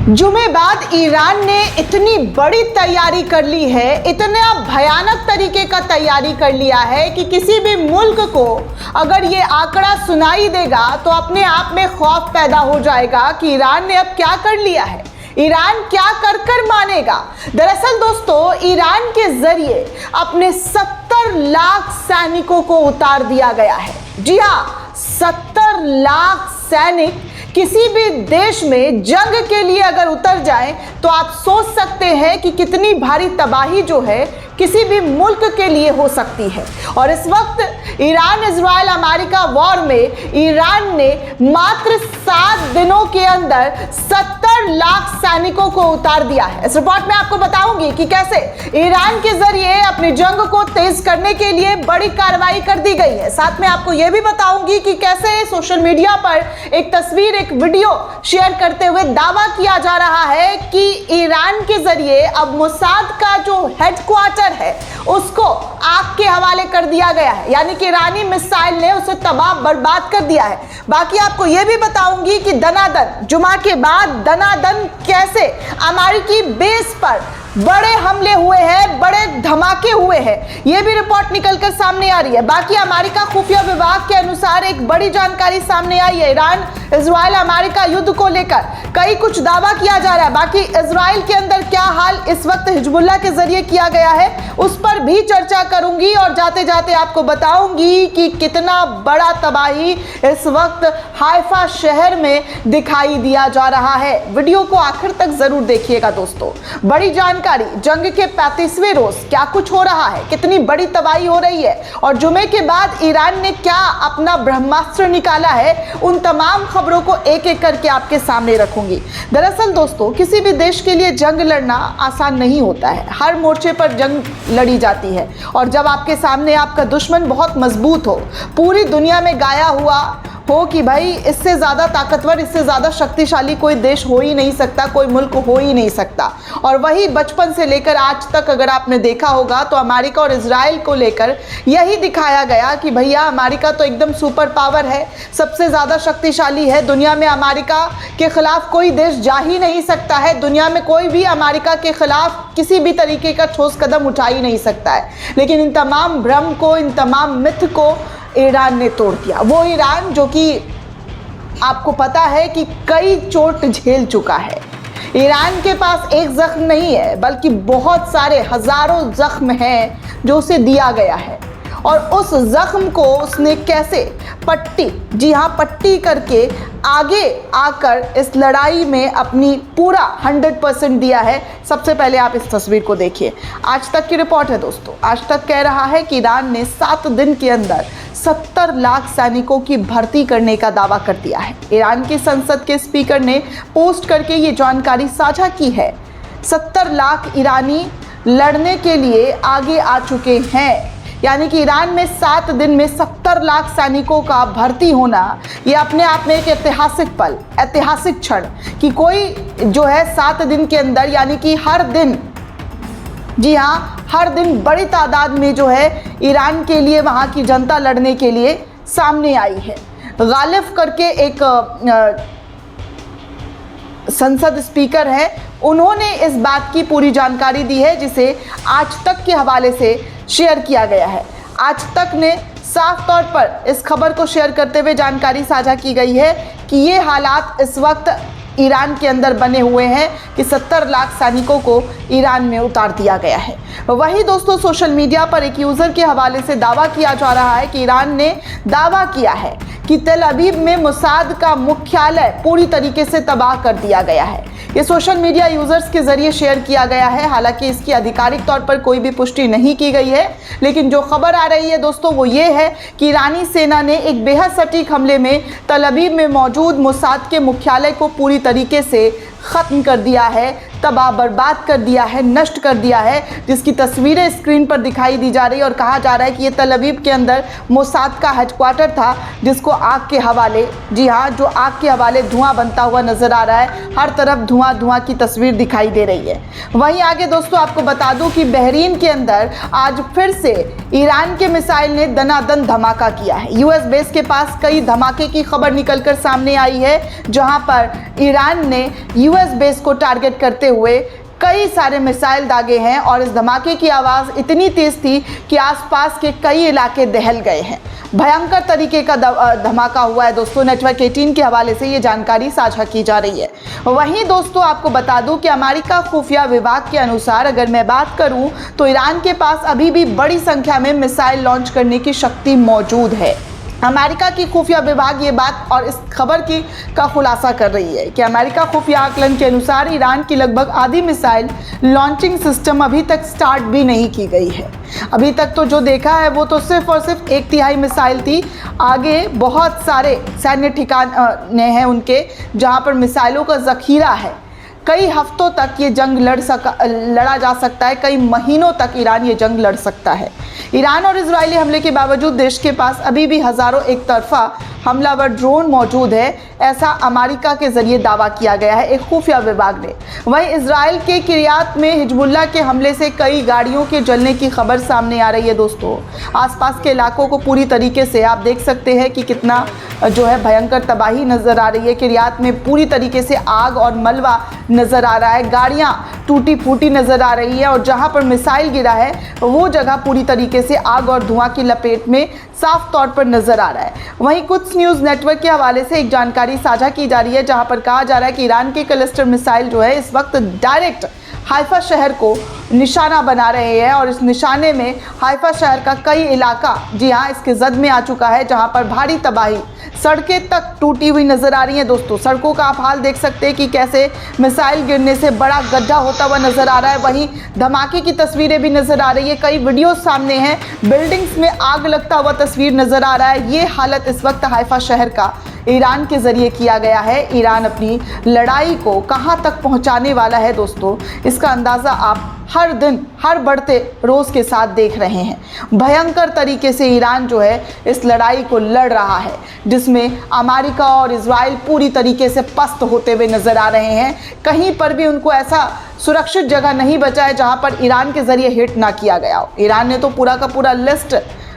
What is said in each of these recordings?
जुमे बाद ईरान ने इतनी बड़ी तैयारी कर ली है, इतना भयानक तरीके का तैयारी कर लिया है कि किसी भी मुल्क को अगर ये आंकड़ा सुनाई देगा तो अपने आप में खौफ पैदा हो जाएगा कि ईरान ने अब क्या कर लिया है, ईरान क्या कर कर मानेगा। दरअसल दोस्तों, ईरान के जरिए अपने 70 लाख सैनिकों को उतार दिया गया है। जी हाँ, 70 लाख सैनिक किसी भी देश में जंग के लिए अगर उतर जाएं तो आप सोच सकते हैं कि कितनी भारी तबाही जो है किसी भी मुल्क के लिए हो सकती है। और इस वक्त ईरान इजराइल अमेरिका वॉर में ईरान ने मात्र 7 दिनों के अंदर 70 लाख सैनिकों को उतार दिया है। इस रिपोर्ट में आपको बताऊंगी कि कैसे ईरान के जरिए अपनी जंग को तेज करने के लिए बड़ी कार्रवाई कर दी गई है। साथ में आपको यह भी बताऊंगी कि कैसे सोशल मीडिया पर एक तस्वीर, एक वीडियो शेयर करते हुए दावा किया जा रहा है कि ईरान के जरिए अब मोसाद का जो हेडक्वार्टर है उसको आग के हवाले कर दिया गया है, यानी कि ईरानी मिसाइल ने उसे तबाह बर्बाद कर दिया है। बाकी आपको यह भी बताऊंगी कि दनादन जुमा के बाद दनादन कैसे अमेरिकी बेस पर बड़े हमले हुए हैं, बड़े धमाके हुए हैं, यह भी रिपोर्ट निकलकर सामने आ रही है। बाकी अमेरिका खुफिया विभाग के अनुसार एक बड़ी जानकारी सामने आई है। ईरान इजराइल अमेरिका युद्ध को लेकर कई कुछ दावा किया जा रहा है। बाकी इजराइल के अंदर क्या हाल इस वक्त हिजबुल्लाह के जरिए किया गया है उस पर भी चर्चा करूंगी और जाते जाते आपको बताऊंगी कि कितना बड़ा तबाही इस वक्त हाइफा शहर में दिखाई दिया जा रहा है। वीडियो को आखिर तक जरूर देखिएगा दोस्तों। बड़ी जानकारी, जंग के 35वें रोज क्या कुछ हो रहा है, कितनी बड़ी तबाही हो रही है और जुमे के बाद ईरान ने क्या अपना ब्रह्मास्त्र निकाला है, उन तमाम खबरों को एक एक करके आपके सामने रखूंगी। दरअसल दोस्तों, किसी भी देश के लिए जंग लड़ना आसान नहीं होता है। हर मोर्चे पर जंग लड़ी जाती है और जब आपके सामने आपका दुश्मन बहुत मजबूत हो, पूरी दुनिया में गाया हुआ हो कि भाई इससे ज़्यादा ताकतवर, इससे ज़्यादा शक्तिशाली कोई देश हो ही नहीं सकता, कोई मुल्क हो ही नहीं सकता। और वही बचपन से लेकर आज तक अगर आपने देखा होगा तो अमेरिका और इजराइल को लेकर यही दिखाया गया कि भैया अमेरिका तो एकदम सुपर पावर है, सबसे ज़्यादा शक्तिशाली है, दुनिया में अमेरिका के खिलाफ कोई देश जा ही नहीं सकता है, दुनिया में कोई भी अमेरिका के खिलाफ किसी भी तरीके का ठोस कदम उठा ही नहीं सकता है। लेकिन इन तमाम भ्रम को, इन तमाम मिथ को ईरान ने तोड़ दिया। वो ईरान जो कि आपको पता है कि कई चोट झेल चुका है। ईरान के पास एक जख्म नहीं है बल्कि बहुत सारे हजारों जख्म हैं जो उसे दिया गया है और उस जख्म को उसने कैसे पट्टी, जी हाँ पट्टी करके आगे आकर इस लड़ाई में अपनी पूरा 100% दिया है। सबसे पहले आप इस तस्वीर को देखिए। आज तक की रिपोर्ट है दोस्तों। आज तक कह रहा है कि ईरान ने 7 दिन के अंदर 70 लाख सैनिकों की भर्ती करने का दावा कर दिया है। ईरान की संसद के स्पीकर ने पोस्ट करके ये जानकारी साझा की है। 70 लाख ईरानी लड़ने के लिए आगे आ चुके हैं, यानी कि ईरान में 7 दिन में 70 लाख सैनिकों का भर्ती होना ये अपने आप में एक ऐतिहासिक पल, ऐतिहासिक क्षण कि कोई जो है 7 दिन के अंदर, यानी कि हर दिन, जी हाँ हर दिन बड़ी तादाद में जो है ईरान के लिए, वहाँ की जनता लड़ने के लिए सामने आई है। गालिब करके एक संसद स्पीकर है, उन्होंने इस बात की पूरी जानकारी दी है जिसे आज तक के हवाले से शेयर किया गया है। आज तक ने साफ तौर पर इस खबर को शेयर करते हुए जानकारी साझा की गई है कि ये हालात इस वक्त ईरान के अंदर बने हुए हैं कि 70 लाख सैनिकों को ईरान में उतार दिया गया है। वही दोस्तों, सोशल मीडिया पर एक यूज़र के हवाले से दावा किया जा रहा है कि ईरान ने दावा किया है कि तेल अवीव में मोसाद का मुख्यालय पूरी तरीके से तबाह कर दिया गया है। ये सोशल मीडिया यूजर्स के जरिए शेयर किया गया है। हालांकि इसकी आधिकारिक तौर पर कोई भी पुष्टि नहीं की गई है, लेकिन जो खबर आ रही है दोस्तों वो ये है कि ईरानी सेना ने एक बेहद सटीक हमले में तेल अवीव में मौजूद मोसाद के मुख्यालय को पूरी तरीके से ख़त्म कर दिया है, तबाह बर्बाद कर दिया है, नष्ट कर दिया है, जिसकी तस्वीरें स्क्रीन पर दिखाई दी जा रही है। और कहा जा रहा है कि ये तल अवीव के अंदर मोसाद का हेडक्वार्टर था, जिसको आग के हवाले, जी हाँ, जो आग के हवाले धुआं बनता हुआ नजर आ रहा है। हर तरफ धुआं धुआं की तस्वीर दिखाई दे रही है। वहीं आगे दोस्तों आपको बता दूं कि बहरीन के अंदर आज फिर से ईरान के मिसाइल ने दनादन धमाका किया है। यूएस बेस के पास कई धमाके की खबर निकलकर सामने आई है, जहां पर ईरान ने यूएस बेस को टारगेट करते हुए कई सारे मिसाइल दागे हैं। और इस धमाके की आवाज़ इतनी तेज़ थी कि आसपास के कई इलाके दहल गए हैं। भयंकर तरीके का धमाका हुआ है दोस्तों। नेटवर्क 18 के हवाले से ये जानकारी साझा की जा रही है। वहीं दोस्तों आपको बता दूं कि अमेरिका खुफिया विभाग के अनुसार अगर मैं बात करूं तो ईरान के पास अभी भी बड़ी संख्या में मिसाइल लॉन्च करने की शक्ति मौजूद है। अमेरिका की खुफिया विभाग ये बात और इस खबर का खुलासा कर रही है कि अमेरिका खुफिया आकलन के अनुसार ईरान की लगभग आधी मिसाइल लॉन्चिंग सिस्टम अभी तक स्टार्ट भी नहीं की गई है। अभी तक तो जो देखा है वो तो सिर्फ और सिर्फ 1/3 मिसाइल थी। आगे बहुत सारे सैन्य ठिकाने हैं उनके, जहां पर मिसाइलों का ज़खीरा है। कई हफ्तों तक ये जंग लड़ा जा सकता है, कई महीनों तक ईरान ये जंग लड़ सकता है। ईरान और इजरायली हमले के बावजूद देश के पास अभी भी हज़ारों एक तरफा हमलावर ड्रोन मौजूद है, ऐसा अमेरिका के जरिए दावा किया गया है एक खुफिया विभाग ने। वहीं इजराइल के किरियात में हिजबुल्लाह के हमले से कई गाड़ियों के जलने की खबर सामने आ रही है दोस्तों। आसपास के इलाकों को पूरी तरीके से आप देख सकते हैं कि कितना जो है भयंकर तबाही नज़र आ रही है। किरियात में पूरी तरीके से आग और मलबा नज़र आ रहा है, गाड़ियाँ टूटी फूटी नज़र आ रही है और जहाँ पर मिसाइल गिरा है वो जगह पूरी तरीके से आग और धुआं की लपेट में साफ तौर पर नज़र आ रहा है। वहीं कुछ न्यूज़ नेटवर्क के हवाले से एक जानकारी साझा की जा रही है, जहां पर कहा जा रहा है कि ईरान के क्लस्टर मिसाइल जो है इस वक्त डायरेक्ट हाइफा शहर को निशाना बना रहे हैं। और इस निशाने में हाइफा शहर का कई इलाका, जी हाँ, इसके जद में आ चुका है, जहां पर भारी तबाही, सड़कें तक टूटी हुई नज़र आ रही हैं दोस्तों। सड़कों का आप हाल देख सकते हैं कि कैसे मिसाइल गिरने से बड़ा गड्ढा होता हुआ नज़र आ रहा है। वहीं धमाके की तस्वीरें भी नज़र आ रही है, कई वीडियो सामने हैं, बिल्डिंग्स में आग लगता हुआ तस्वीर नज़र आ रहा है। ये हालत इस वक्त हाइफा शहर का ईरान के ज़रिए किया गया है। ईरान अपनी लड़ाई को कहां तक पहुंचाने वाला है दोस्तों, इसका अंदाज़ा आप हर दिन, हर बढ़ते रोज़ के साथ देख रहे हैं। भयंकर तरीके से ईरान जो है इस लड़ाई को लड़ रहा है, जिसमें अमेरिका और इजराइल पूरी तरीके से पस्त होते हुए नज़र आ रहे हैं। कहीं पर भी उनको ऐसा सुरक्षित जगह नहीं बचा है जहां पर ईरान के ज़रिए हिट ना किया गया हो। ईरान ने तो पूरा का पूरा लिस्ट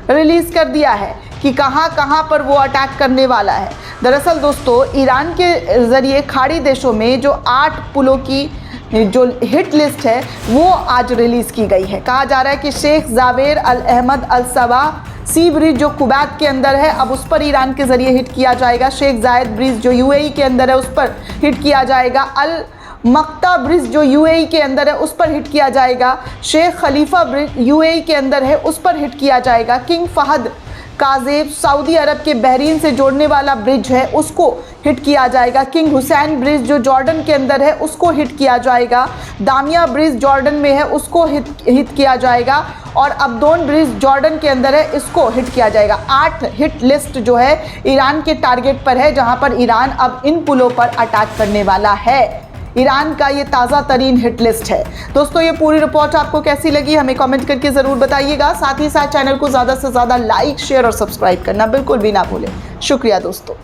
रिलीज़ कर दिया है कि कहां कहां पर वो अटैक करने वाला है। दरअसल दोस्तों ईरान के ज़रिए खाड़ी देशों में जो 8 पुलों की जो हिट लिस्ट है वो आज रिलीज़ की गई है। कहा जा रहा है कि शेख जावेर अल अहमद अल सबा सी ब्रिज जो कुवैत के अंदर है, अब उस पर ईरान के ज़रिए हिट किया जाएगा। शेख जायद ब्रिज जो यूएई के अंदर है उस पर हिट किया जाएगा। अल मक्ता ब्रिज जो यूएई के अंदर है उस पर हिट किया जाएगा। शेख खलीफा ब्रिज यूएई के अंदर है उस पर हिट किया जाएगा। किंग फहद काजेब सऊदी अरब के बहरीन से जोड़ने वाला ब्रिज है उसको हिट किया जाएगा। किंग हुसैन ब्रिज जो जॉर्डन के अंदर है उसको हिट किया जाएगा। दामिया ब्रिज जॉर्डन में है उसको हिट किया जाएगा। और अब्दोन ब्रिज जॉर्डन के अंदर है, इसको हिट किया जाएगा। 8 हिट लिस्ट जो है ईरान के टारगेट पर है, जहां पर ईरान अब इन पुलों पर अटैक करने वाला है। ईरान का ये ताज़ा तरीन हिट लिस्ट है। दोस्तों ये पूरी रिपोर्ट आपको कैसी लगी हमें कमेंट करके ज़रूर बताइएगा। साथ ही साथ चैनल को ज़्यादा से ज़्यादा लाइक, शेयर और सब्सक्राइब करना बिल्कुल भी ना भूलें। शुक्रिया दोस्तों।